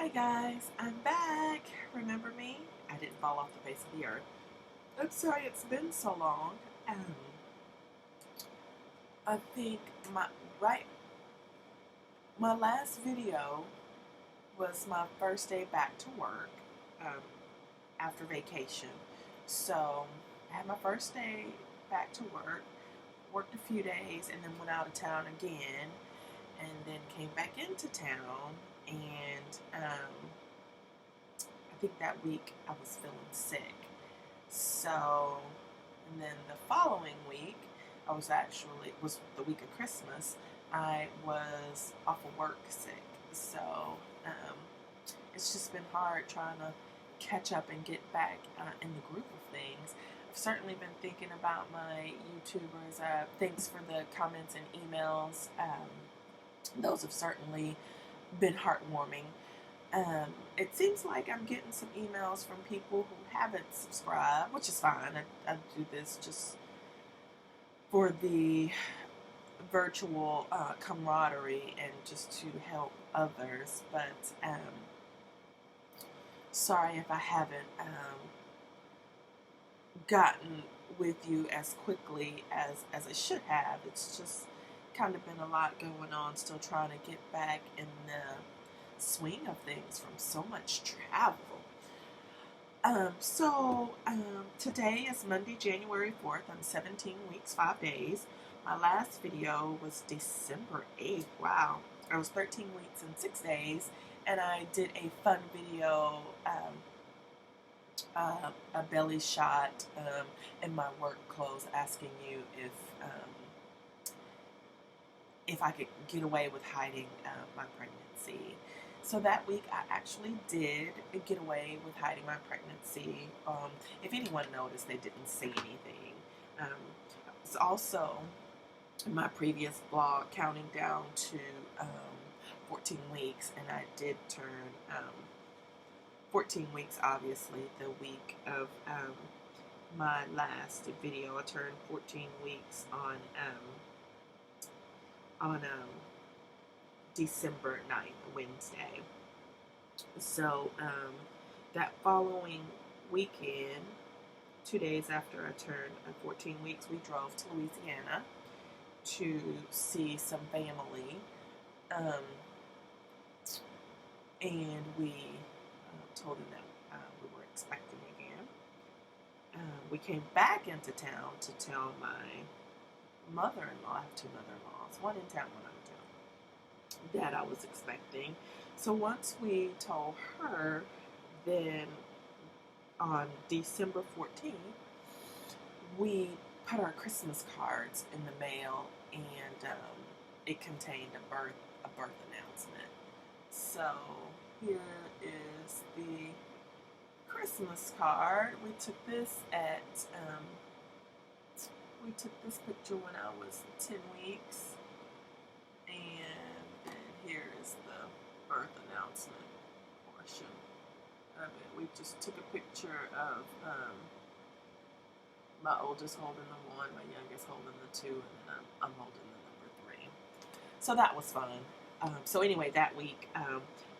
Hi guys, I'm back. Remember me? I didn't fall off the face of the earth. I'm sorry it's been so long. I think right my last video was my first day back to work after vacation. So I had my first day back to work, worked a few days, and then went out of town again, and then came back into town, and I think that week I was feeling sick. So, and then the following week, it was the week of Christmas, I was off of work sick. So, it's just been hard trying to catch up and get back in the groove of things. I've certainly been thinking about my YouTubers. Thanks for the comments and emails. Those have certainly been heartwarming. It seems like I'm getting some emails from people who haven't subscribed, which is fine. I do this just for the virtual camaraderie and just to help others. But sorry if I haven't gotten with you as quickly as I should have. It's just kind of been a lot going on, still trying to get back in the swing of things from so much travel. Today is Monday, January 4th. I'm 17 weeks, 5 days. My last video was December 8th. Wow. I was 13 weeks and 6 days, and I did a fun video, a belly shot in my work clothes, asking you if I could get away with hiding my pregnancy. So that week I actually did get away with hiding my pregnancy. If anyone noticed, they didn't say anything. It's also in my previous blog counting down to 14 weeks, and I did turn 14 weeks, obviously, the week of my last video. I turned 14 weeks on December 9th, Wednesday. So that following weekend, 2 days after I turned 14 weeks, we drove to Louisiana to see some family, and we told them that we were expecting again. We came back into town to tell my mother-in-law, I have two mother-in-laws, one in town, one out of town, that I was expecting. So once we told her, then on December 14th, we put our Christmas cards in the mail, and it contained a birth announcement. So here is the Christmas card. We took this picture when I was 10 weeks, and then here is the birth announcement portion of it. We just took a picture of my oldest holding the 1, my youngest holding the 2, and then I'm holding the number 3. So that was fun. So anyway, that week,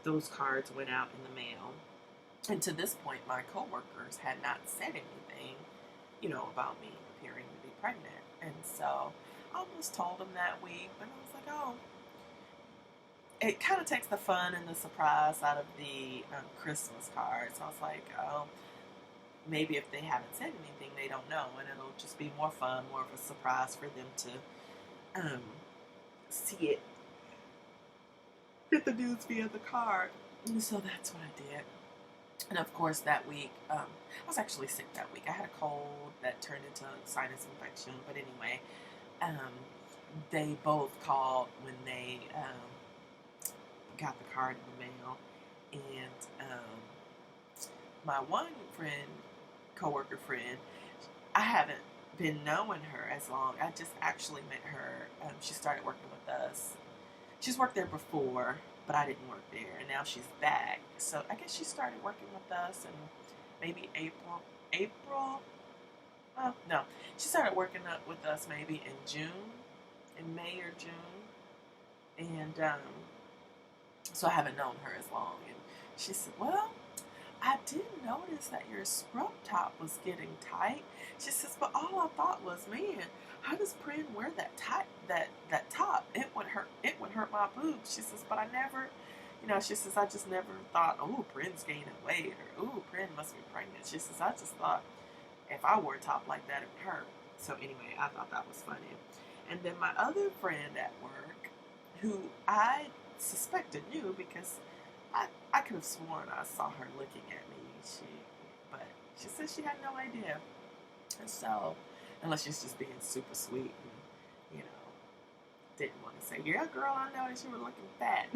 those cards went out in the mail. And to this point, my coworkers had not said anything, about me appearing to be pregnant. And so I almost told them that week, but I was like, oh, it kind of takes the fun and the surprise out of the Christmas cards. So I was like, oh, maybe if they haven't said anything, they don't know, and it'll just be more fun, more of a surprise for them to see it, get the news via the card. And so that's what I did. And of course, that week, I was actually sick that week. I had a cold that turned into sinus infection. But anyway, they both called when they got the card in the mail. And my one friend, coworker friend, I haven't been knowing her as long. I just actually met her. She started working with us. She's worked there before, but I didn't work there, and now she's back. So I guess she started working with us in maybe April. No, she started working up with us maybe in May or June, and so I haven't known her as long. And She said, well, I did notice that your scrub top was getting tight. She says, but all I thought was, man, how does Prin wear that top? It would hurt my boobs. She says, but I never, she says, I just never thought, oh, Prin's gaining weight, or oh, Prin must be pregnant. She says, I just thought if I wore a top like that, it would hurt. So anyway, I thought that was funny. And then my other friend at work, who I suspected knew because I could have sworn I saw her looking at me. But she said she had no idea. And so, unless she's just being super sweet and, didn't want to say, yeah, girl, I noticed you were looking fat.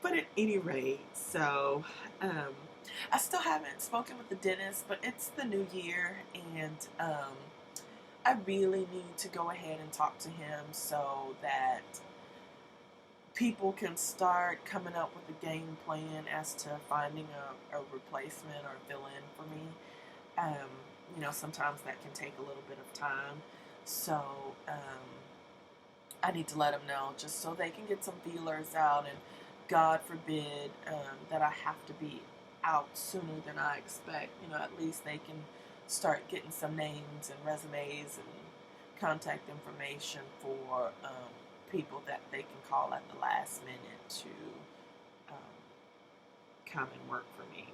But at any rate, so I still haven't spoken with the dentist, but it's the new year, and I really need to go ahead and talk to him so that people can start coming up with a game plan as to finding a replacement or fill-in for me. Sometimes that can take a little bit of time. So I need to let them know just so they can get some feelers out, and God forbid that I have to be out sooner than I expect. At least they can start getting some names and resumes and contact information for people that they can call at the last minute to come and work for me.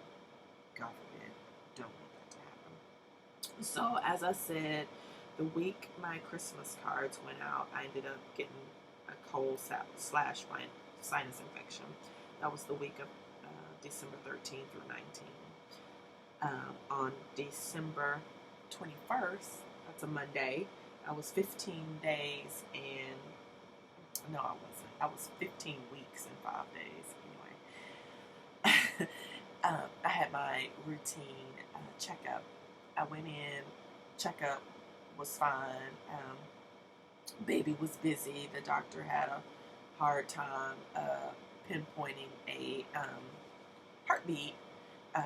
God forbid, don't want that to happen. So as I said, the week my Christmas cards went out, I ended up getting a cold / sinus infection. That was the week of December 13th through 19th. On December 21st, that's a Monday, I was 15 days and no, I wasn't. I was 15 weeks and 5 days. Anyway, I had my routine checkup. I went in, checkup was fine. Baby was busy. The doctor had a hard time pinpointing a heartbeat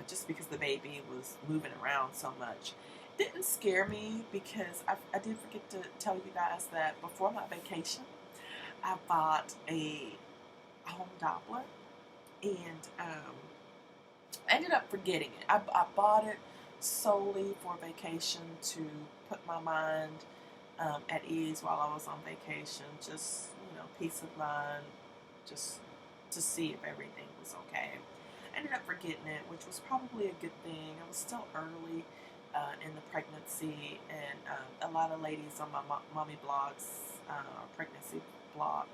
just because the baby was moving around so much. It didn't scare me because I did forget to tell you guys that before my vacation, I bought a home Doppler, and I ended up forgetting it. I bought it solely for vacation to put my mind at ease while I was on vacation. Just, peace of mind, just to see if everything was okay. I ended up forgetting it, which was probably a good thing. I was still early in the pregnancy, and a lot of ladies on my mommy blogs, pregnancy blog,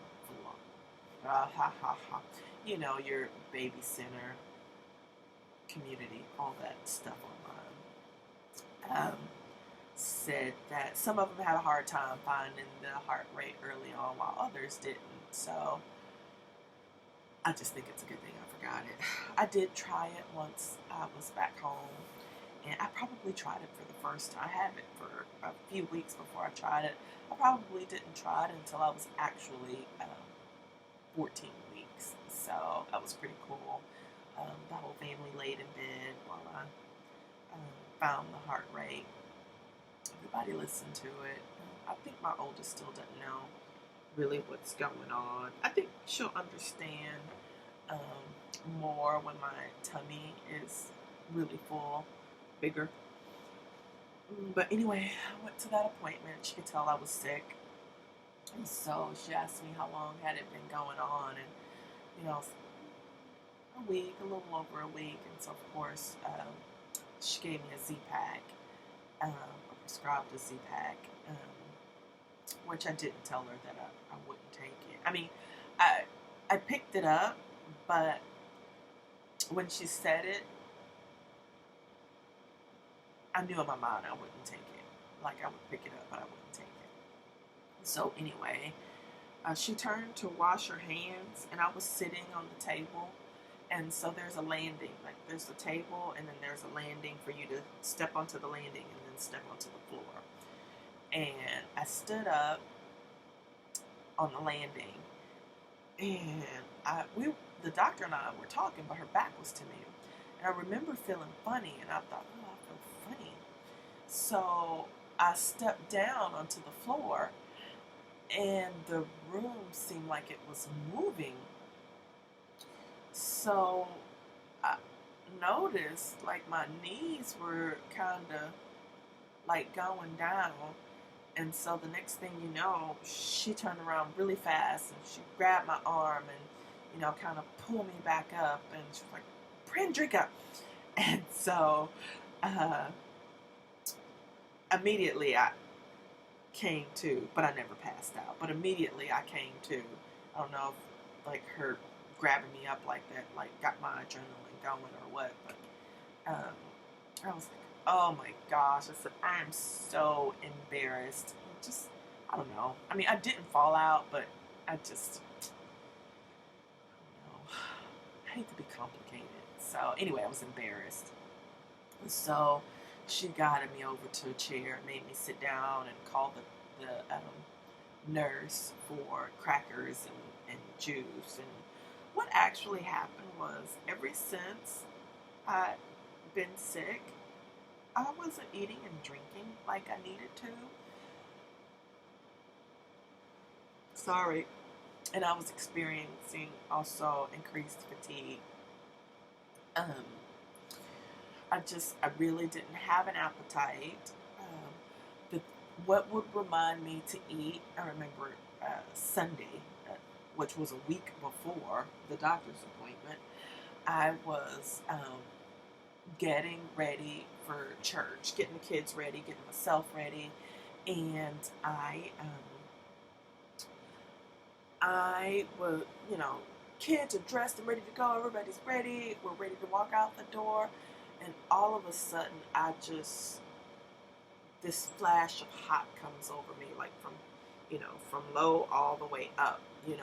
your baby center community, all that stuff online, said that some of them had a hard time finding the heart rate early on while others didn't. So I just think it's a good thing I forgot it. I did try it once I was back home, and I probably tried it for the first time. I had it for a few weeks before I tried it. I probably didn't try it until I was actually 14 weeks. So that was pretty cool. The whole family laid in bed while I found the heart rate. Everybody listened to it. I think my oldest still doesn't know really what's going on. I think she'll understand more when my tummy is really full, bigger. But anyway, I went to that appointment. She could tell I was sick. And so she asked me how long had it been going on. And, a week, a little over a week. And so, of course, she gave me a Z-Pack, prescribed a Z-Pack, which I didn't tell her that I wouldn't take it. I mean, I picked it up, but when she said it, I knew in my mind I wouldn't take it. Like, I would pick it up, but I wouldn't take it. So anyway, she turned to wash her hands, and I was sitting on the table. And so there's a landing, like there's a table, and then there's a landing for you to step onto the landing and then step onto the floor. And I stood up on the landing, and the doctor and I were talking, but her back was to me. And I remember feeling funny, and I thought, oh, I feel funny. So I stepped down onto the floor, and the room seemed like it was moving. so I noticed like my knees were kind of like going down. And so the next thing you know, she turned around really fast and she grabbed my arm and, you know, kind of pulled me back up. And she was like, Bryn, drink up. And so immediately I came to, but I never passed out. But immediately I came to. I don't know if like her grabbing me up like that, like got my adrenaline going or what. But I was like, oh my gosh. I said, I am so embarrassed. Just, I don't know. I mean, I didn't fall out, but I just, I don't know. I hate to be complicated. So anyway, I was embarrassed. So she guided me over to a chair, made me sit down, and called the nurse for crackers and juice. And what actually happened was, ever since I'd been sick, I wasn't eating and drinking like I needed to. Sorry. And I was experiencing also increased fatigue. I really didn't have an appetite. What would remind me to eat, I remember Sunday, which was a week before the doctor's appointment, I was getting ready for church, getting the kids ready, getting myself ready, and I was, you know, kids are dressed and ready to go, everybody's ready, we're ready to walk out the door, and all of a sudden, this flash of hot comes over me, like from low all the way up, and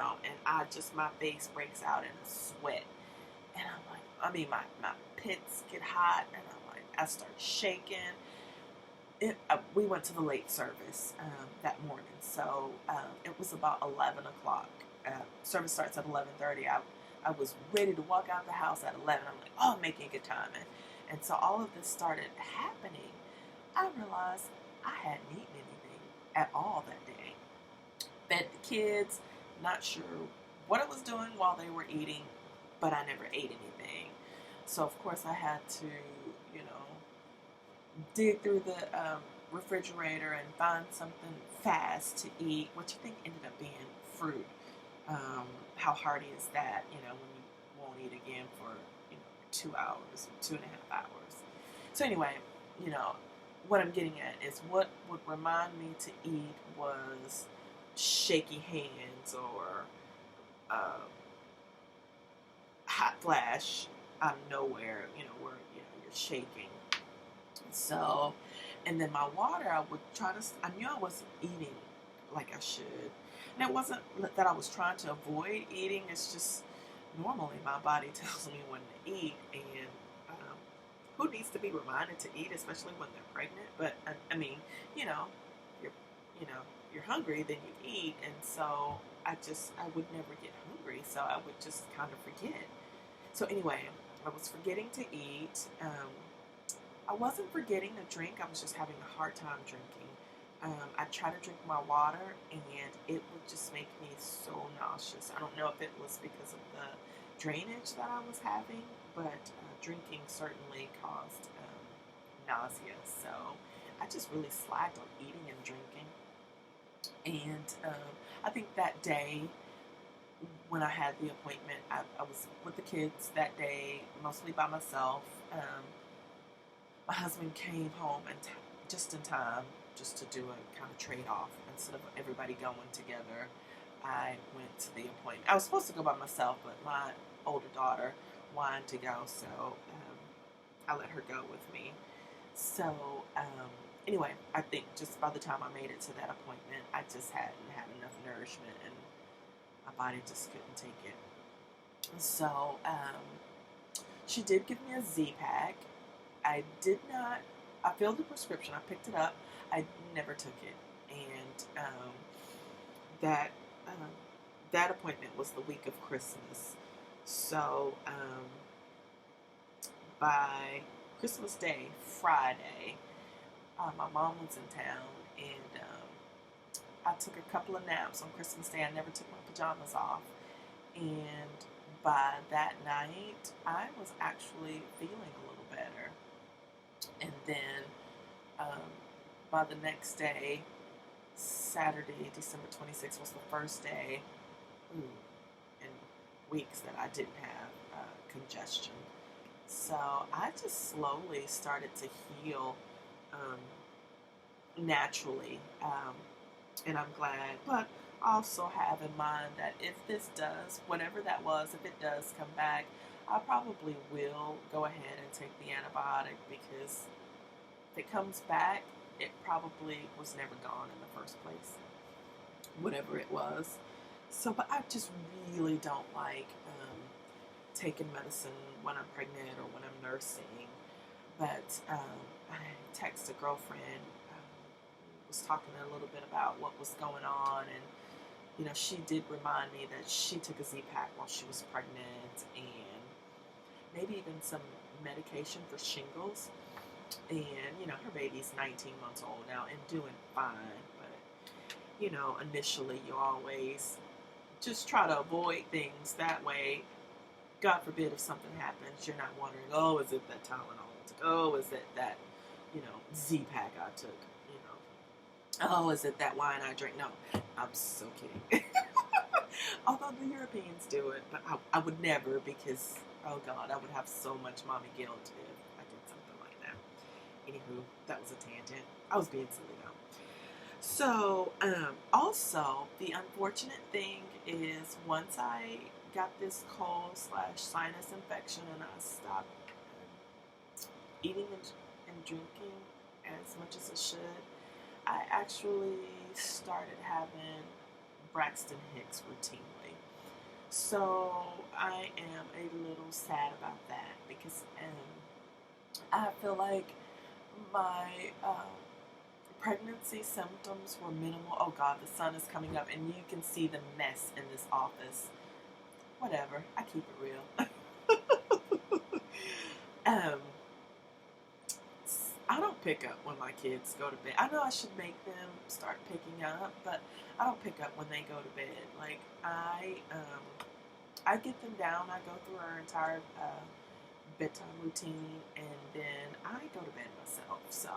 my face breaks out in a sweat. And I'm like, I mean, my pits get hot, and I'm like, I start shaking. We went to the late service that morning, so it was about 11 o'clock. Service starts at 11:30. I was ready to walk out the house at 11. I'm like, oh, I'm making good time. And so all of this started happening. I realized I hadn't eaten anything at all that day. Fed the kids, not sure what I was doing while they were eating, but I never ate anything. So, of course, I had to, dig through the refrigerator and find something fast to eat, which I think ended up being fruit. How hearty is that, when you won't eat again for, 2 hours, 2.5 hours. So anyway, what I'm getting at is what would remind me to eat was shaky hands or hot flash out of nowhere, where, you're shaking. So, and then my water, I knew I wasn't eating like I should. And it wasn't that I was trying to avoid eating, it's just normally my body tells me when to eat, and who needs to be reminded to eat, especially when they're pregnant? But I mean, you're hungry, then you eat, and so I would never get hungry, so I would just kind of forget. So anyway, I was forgetting to eat. I wasn't forgetting to drink. I was just having a hard time drinking. I tried to drink my water, and it would just make me so nauseous. I don't know if it was because of the drainage that I was having, but drinking certainly caused nausea. So I just really slacked on eating and drinking. And I think that day when I had the appointment, I was with the kids that day, mostly by myself. My husband came home just in time, just to do a kind of trade-off. Instead of everybody going together, I went to the appointment. I was supposed to go by myself, but my older daughter wanted to go, so I let her go with me. So anyway, I think just by the time I made it to that appointment, I just hadn't had enough nourishment, and my body just couldn't take it. So she did give me a Z-Pack. I filled the prescription, I picked it up, I never took it, and that appointment was the week of Christmas, so by Christmas Day, Friday, my mom was in town, and I took a couple of naps on Christmas Day. I never took my pajamas off, and by that night, I was actually feeling a little better. And then by the next day, Saturday, December 26th, was the first day in weeks that I didn't have congestion. So I just slowly started to heal naturally, and I'm glad. But also have in mind that if this does, whatever that was, if it does come back, I probably will go ahead and take the antibiotic, because if it comes back, it probably was never gone in the first place, whatever it was. So, but I just really don't like taking medicine when I'm pregnant or when I'm nursing. But I texted a girlfriend, was talking a little bit about what was going on, and you know, she did remind me that she took a Z-Pack while she was pregnant, and maybe even some medication for shingles. And you know, her baby's 19 months old now and doing fine, but you know, initially you always just try to avoid things that way. God forbid if something happens, you're not wondering, oh, is it that Tylenol I took? Oh, is it that, you know, Z-Pack I took? You know, oh, is it that wine I drink? No, I'm so kidding. Although the Europeans do it, but I would never, because, oh God, I would have so much mommy guilt if I did something like that. Anywho, that was a tangent. I was being silly though. So, also, the unfortunate thing is, once I got this cold/sinus infection and I stopped eating and drinking as much as I should, I actually started having Braxton Hicks routinely. So I am a little sad about that, because I feel like my pregnancy symptoms were minimal. Oh God, the sun is coming up and you can see the mess in this office. Whatever, I keep it real. I don't pick up when my kids go to bed. I know I should make them start picking up, but I don't pick up when they go to bed. Like, I get them down. I go through our entire bedtime routine, and then I go to bed myself. So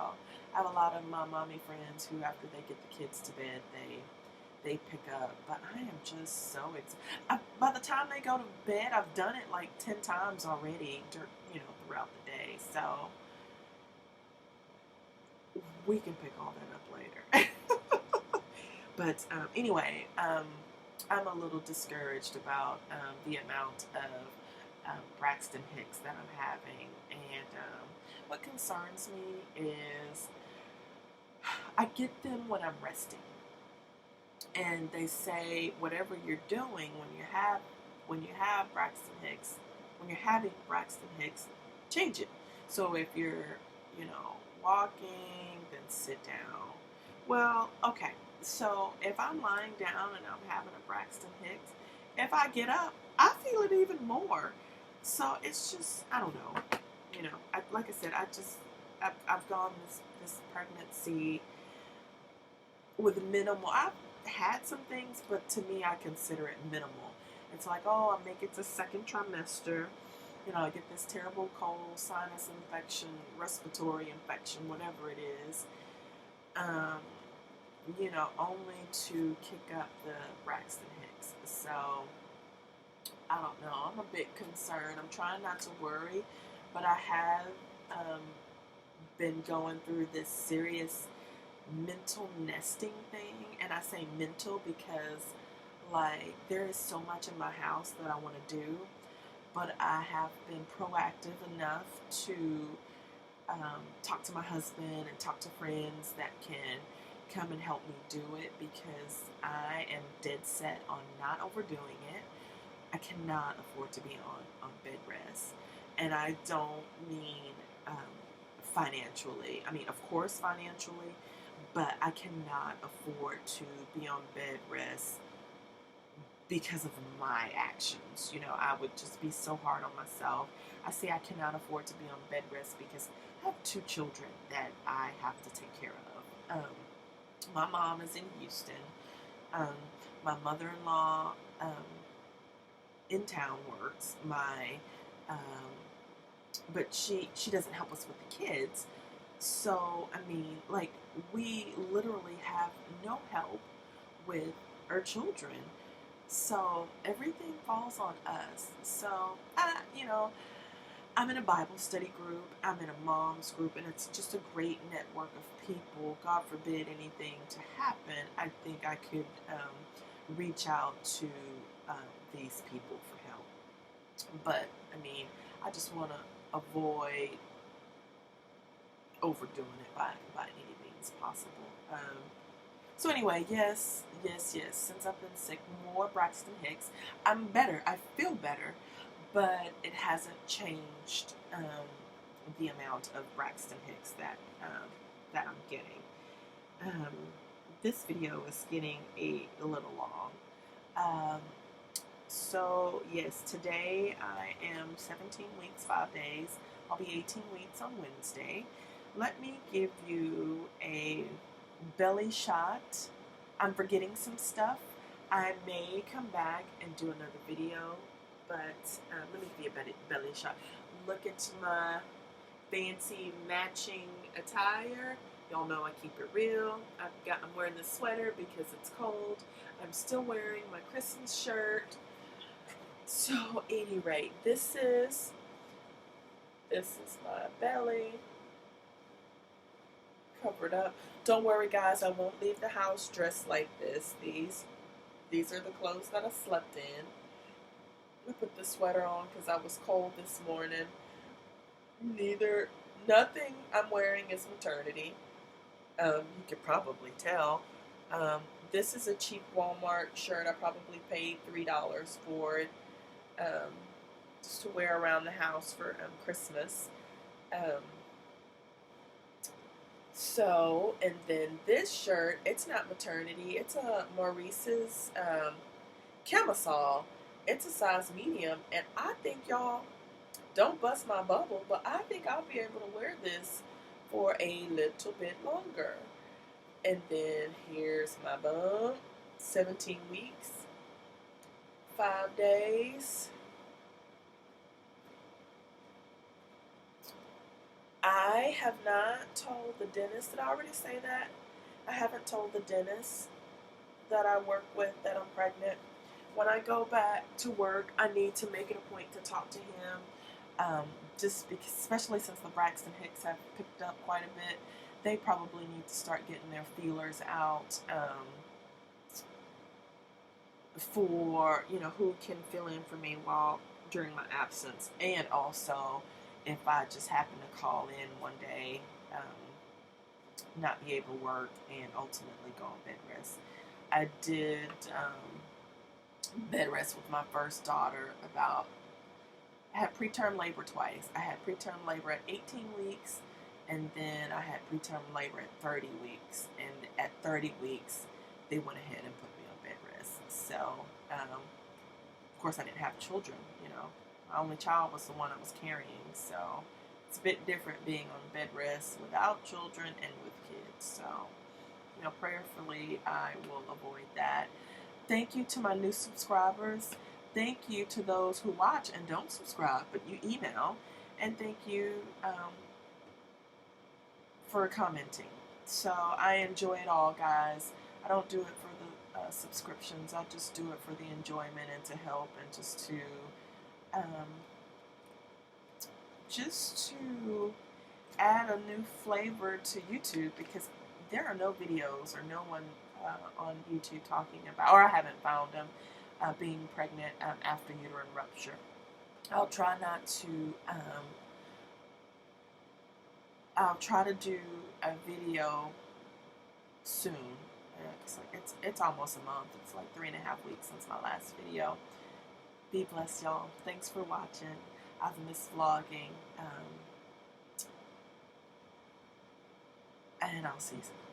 I have a lot of my mommy friends who, after they get the kids to bed, they pick up. But I am just so excited. By the time they go to bed, I've done it like 10 times already, throughout the day. So we can pick all that up later. But anyway, I'm a little discouraged about the amount of Braxton Hicks that I'm having. And what concerns me is I get them when I'm resting. And they say whatever you're doing when you have Braxton Hicks, when you're having Braxton Hicks, change it. So if you're, walking, then sit down. Well, okay. So if I'm lying down and I'm having a Braxton Hicks, if I get up, I feel it even more. So it's just, I don't know. Like I said, I've gone this pregnancy with minimal. I've had some things, but to me, I consider it minimal. It's like, oh, I make it to second trimester. I get this terrible cold, sinus infection, respiratory infection, whatever it is. Only to kick up the Braxton Hicks. So, I don't know. I'm a bit concerned. I'm trying not to worry, but I have been going through this serious mental nesting thing. And I say mental because, there is so much in my house that I want to do, but I have been proactive enough to talk to my husband and talk to friends that can come and help me do it, because I am dead set on not overdoing it. I cannot afford to be on bed rest. And I don't mean financially. I mean, of course, financially, but I cannot afford to be on bed rest because of my actions. I would just be so hard on myself. I say I cannot afford to be on bed rest because I have 2 children that I have to take care of. My mom is in Houston. My mother-in-law in town works. But she doesn't help us with the kids. So, I mean, like, we literally have no help with our children. So, everything falls on us. So, I'm in a Bible study group, I'm in a mom's group, and it's just a great network of people. God forbid anything to happen, I think I could reach out to these people for help. But, I mean, I just want to avoid overdoing it by any means possible. So anyway, yes. Since I've been sick, more Braxton Hicks. I'm better. I feel better, but it hasn't changed the amount of Braxton Hicks that I'm getting. This video is getting a little long. So yes, today I am 17 weeks, 5 days. I'll be 18 weeks on Wednesday. Let me give you a belly shot. I'm forgetting some stuff. I may come back and do another video, but let me give you a belly shot. Look at my fancy matching attire. Y'all know I keep it real. I'm wearing this sweater because it's cold. I'm still wearing my Christmas shirt. So, at any rate, this is my belly covered up. Don't worry, guys. I won't leave the house dressed like this. These are the clothes that I slept in. I put the sweater on because I was cold this morning. Nothing I'm wearing is maternity. You could probably tell. This is a cheap Walmart shirt. I probably paid $3 for it. Just to wear around the house for Christmas. And then this shirt, it's not maternity. It's a Maurice's camisole. It's a size medium, and I think y'all, don't bust my bubble, but I think I'll be able to wear this for a little bit longer. And then here's my bum, 17 weeks, 5 days. I have not told the dentist, did I already say that? I haven't told the dentist that I work with that I'm pregnant. When I go back to work, I need to make it a point to talk to him, just because, especially since the Braxton Hicks have picked up quite a bit, they probably need to start getting their feelers out for, who can fill in for me during my absence, and also if I just happen to call in one day, not be able to work, and ultimately go on bed rest. I did bed rest with my first daughter I had preterm labor twice. I had preterm labor at 18 weeks, and then I had preterm labor at 30 weeks. And at 30 weeks, they went ahead and put me on bed rest. So, of course, I didn't have children, My only child was the one I was carrying, so it's a bit different being on bed rest without children and with kids. So, prayerfully, I will avoid that. Thank you to my new subscribers. Thank you to those who watch and don't subscribe, but you email. And thank you for commenting. So I enjoy it all, guys. I don't do it for the subscriptions. I just do it for the enjoyment and to help and just to add a new flavor to YouTube, because there are no videos or no one on YouTube talking about, or I haven't found them, being pregnant after uterine rupture. I'll try to do a video soon. It's almost a month. It's like 3.5 weeks since my last video. Be blessed, y'all. Thanks for watching. I've missed vlogging. And I'll see you soon.